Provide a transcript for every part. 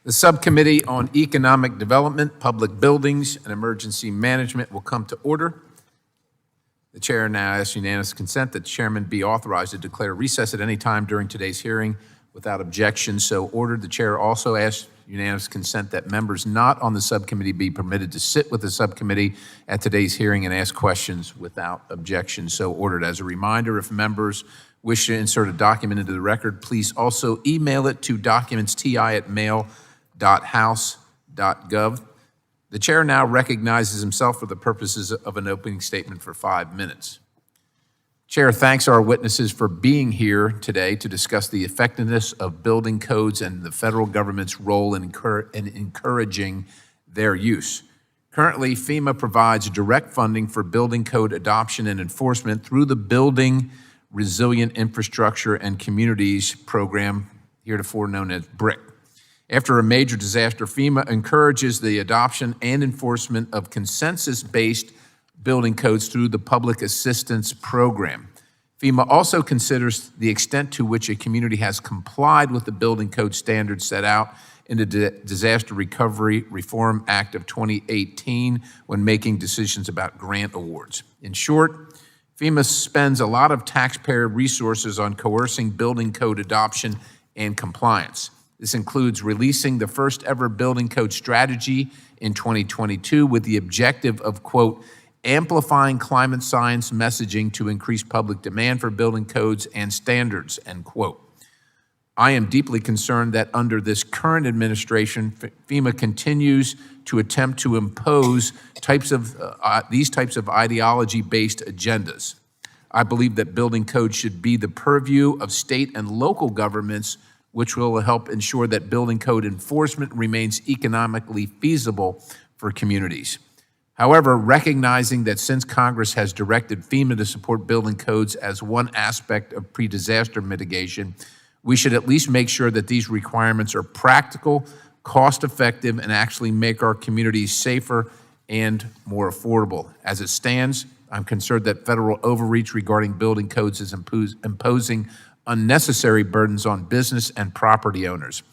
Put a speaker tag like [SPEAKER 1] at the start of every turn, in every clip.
[SPEAKER 1] The Subcommittee on Economic Development, Public Buildings, and Emergency Management will come to order. The chair now asks unanimous consent that the chairman be authorized to declare recess at any time during today's hearing without objection. So ordered. The chair also asks unanimous consent that members not on the subcommittee be permitted to sit with the subcommittee at today's hearing and ask questions without objection. So ordered. As a reminder, if members wish to insert a document into the record, please also email it to documentsti@mail.house.gov. The chair now recognizes himself for the purposes of an opening statement for 5 minutes. Chair thanks our witnesses for being here today to discuss the effectiveness of building codes and the federal government's role in encouraging their use. Currently, FEMA provides direct funding for building code adoption and enforcement through the Building Resilient Infrastructure and Communities program, heretofore known as BRIC. After a major disaster, FEMA encourages the adoption and enforcement of consensus-based building codes through the Public Assistance Program. FEMA also considers the extent to which a community has complied with the building code standards set out in the Disaster Recovery Reform Act of 2018 when making decisions about grant awards. In short, FEMA spends a lot of taxpayer resources on coercing building code adoption and compliance. This includes releasing the first ever building code strategy in 2022 with the objective of, quote, amplifying climate science messaging to increase public demand for building codes and standards, end quote. I am deeply concerned that under this current administration, FEMA continues to attempt to impose these types of ideology-based agendas. I believe that building codes should be the purview of state and local governments, which will help ensure that building code enforcement remains economically feasible for communities. However, recognizing that since Congress has directed FEMA to support building codes as one aspect of pre-disaster mitigation, we should at least make sure that these requirements are practical, cost-effective, and actually make our communities safer and more affordable. As it stands, I'm concerned that federal overreach regarding building codes is imposing unnecessary burdens on business and property owners.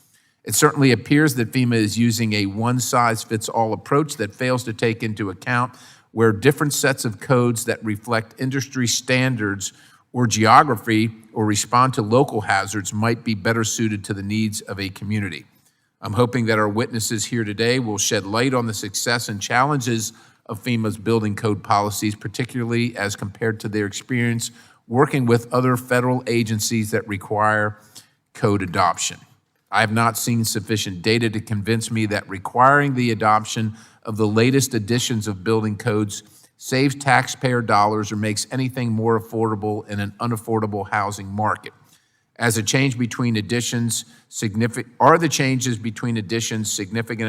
[SPEAKER 1] It certainly appears that FEMA is using a one-size-fits-all approach that fails to take into account where different sets of codes that reflect industry standards or geography or respond to local hazards might be better suited to the needs of a community. I'm hoping that our witnesses here today will shed light on the success and challenges of FEMA's building code policies, particularly as compared to their experience working with other federal agencies that require code adoption. I have not seen sufficient data to convince me that requiring the adoption of the latest editions of building codes saves taxpayer dollars or makes anything more affordable in an unaffordable housing market. Are the changes between editions significant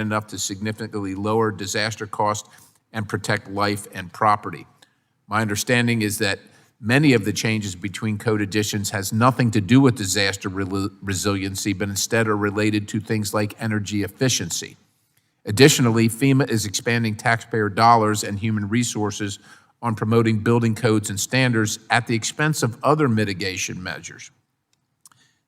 [SPEAKER 1] enough to significantly lower disaster costs and protect life and property? My understanding is that many of the changes between code editions has nothing to do with disaster resiliency, but instead are related to things like energy efficiency. Additionally, FEMA is expanding taxpayer dollars and human resources on promoting building codes and standards at the expense of other mitigation measures.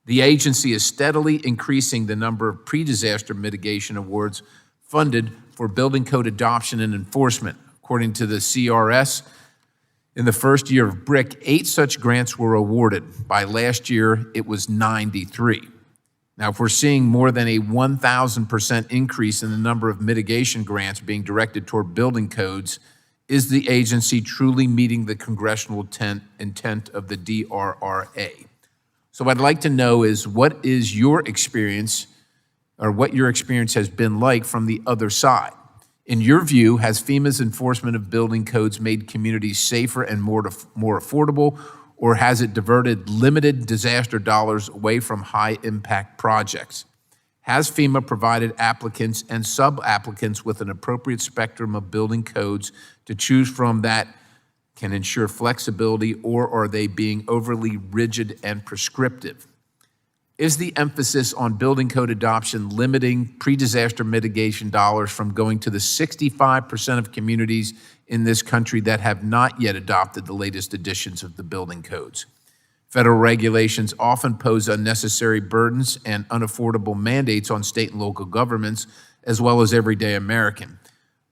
[SPEAKER 1] The agency is steadily increasing the number of pre-disaster mitigation awards funded for building code adoption and enforcement. According to the CRS, in the first year of BRIC, 8 such grants were awarded. By last year, it was 93. Now, if we're seeing more than a 1,000% increase in the number of mitigation grants being directed toward building codes, is the agency truly meeting the congressional intent of the DRRA? So what I'd like to know is what is your experience, or what your experience has been like from the other side? In your view, has FEMA's enforcement of building codes made communities safer and more affordable, or has it diverted limited disaster dollars away from high-impact projects? Has FEMA provided applicants and sub-applicants with an appropriate spectrum of building codes to choose from that can ensure flexibility, or are they being overly rigid and prescriptive? Is the emphasis on building code adoption limiting pre-disaster mitigation dollars from going to the 65% of communities in this country that have not yet adopted the latest editions of the building codes? Federal regulations often pose unnecessary burdens and unaffordable mandates on state and local governments, as well as everyday American.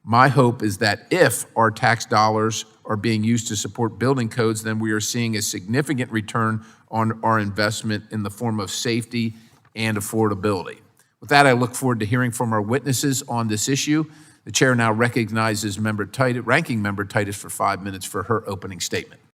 [SPEAKER 1] My hope is that if our tax dollars are being used to support building codes, then we are seeing a significant return on our investment in the form of safety and affordability. With that, I look forward to hearing from our witnesses on this issue. The chair now recognizes Ranking Member Titus for 5 minutes for her opening statement.